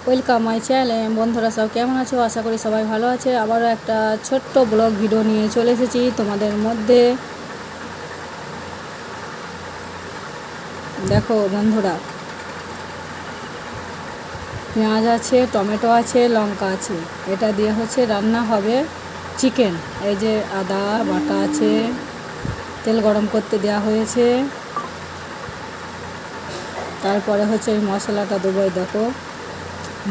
Welcome my channel. বন্ধুরা সব কেমন আছো? আশা করি সবাই ভালো আছে। আবারও একটা ছোট্ট ব্লগ ভিডিও নিয়ে চলে এসেছি তোমাদের মধ্যে। দেখো বন্ধুরা, পেঁয়াজ আছে, টমেটো আছে, লঙ্কা আছে, এটা দিয়ে হচ্ছে রান্না হবে চিকেন। এই যে আদা বাটা আছে, তেল গরম করতে দেওয়া হয়েছে, তারপরে হচ্ছে এই মশলাটা দেবো। দেখো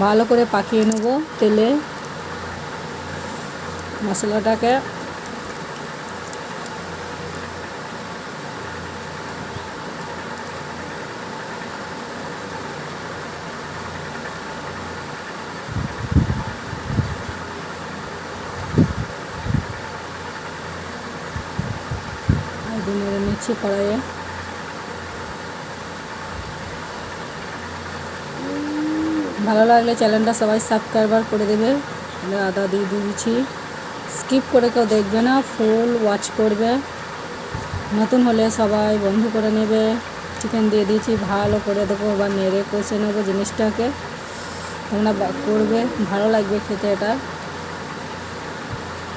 ভালো করে পাকিয়ে নেব তেলে মশলাটাকে। নেড়ে নিচ্ছি কড়াইয়ে। ভালো লাগলে চ্যানেলটা সবাই সাবস্ক্রাইবার করে দেবে। আদা দিয়ে দিয়েছি, স্কিপ করে কেউ দেখবে না, ফুল ওয়াচ করবে। নতুন হলে সবাই বন্ধ করে নেবে। চিকেন দিয়ে দিয়েছি, ভালো করে দেবো, এবার নেড়ে কষে নেবো জিনিসটাকে। তোমরা করবে, ভালো লাগবে খেতে। এটা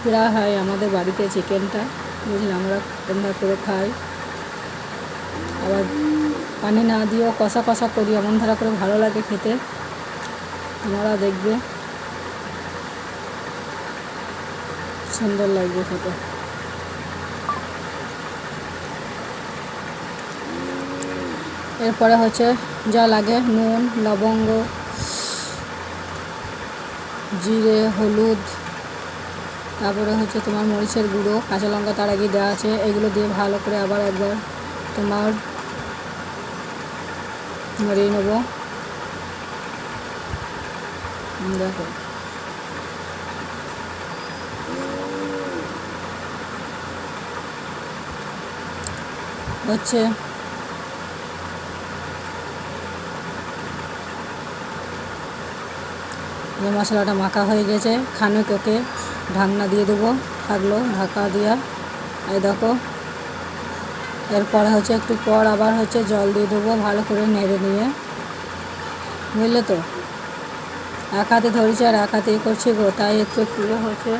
প্রায় হয় আমাদের বাড়িতে চিকেনটা, বুঝলে, আমরা করে খাই। আবার পানি না দিয়েও কষা কষা করি, এমন ধারা করে ভালো লাগে খেতে। তোমরা দেখবে, সুন্দর লাগবে খেতে। এরপরে হচ্ছে যা লাগে নুন, লবঙ্গ, জিরে, হলুদ, তারপরে হচ্ছে তোমার মরিচের গুঁড়ো, কাঁচা লঙ্কা তার আগে দেওয়া আছে। এগুলো দিয়ে ভালো করে আবার একবার তোমার নাড়িয়ে নেব। দেখো হচ্ছে যে মশলাটা মাখা হয়ে গেছে, খানিককে ঢাকনা দিয়ে দেবো, থাকলো ঢাকা দিয়া। এই দেখো, এরপরে হচ্ছে একটু পর আবার হচ্ছে জল দিয়ে দেবো, ভালো করে নেড়ে নিয়ে, বুঝলে তো। এক হাতে ধরেছি আর এক হাতে করছি গো, তাই একটু একটু হচ্ছে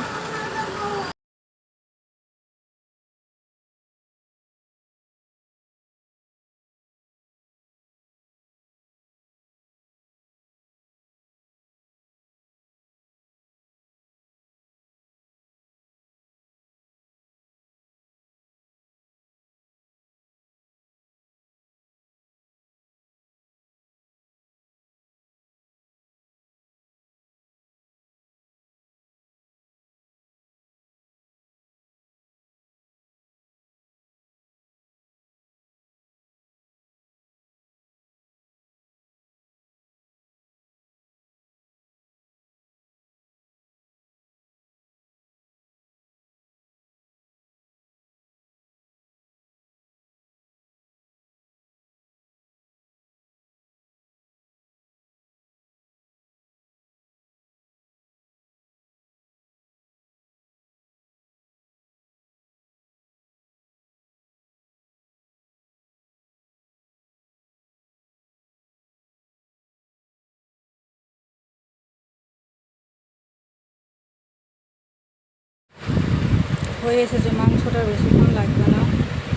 হয়ে এসেছে। মাংসটা বেশিক্ষণ লাগবে না,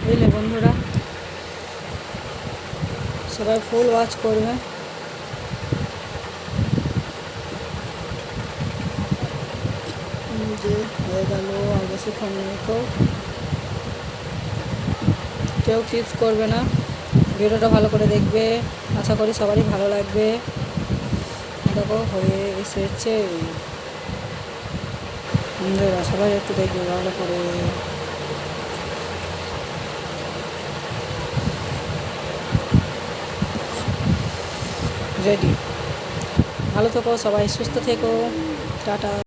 বুঝলে বন্ধুরা। সবাই ফুল ওয়াচ করবে। যে হয়ে গেল, আর বেশিক্ষণ নেই। কেউ চিপস করবে না, ভিডিওটা ভালো করে দেখবে, আশা করি সবারই ভালো লাগবে। দেখো হয়ে এসেছে, বন্ধুরা সবাই একটু দেখবে ভালো করে। রেডি। ভালো থেকো সবাই, সুস্থ থেকো, টাটা।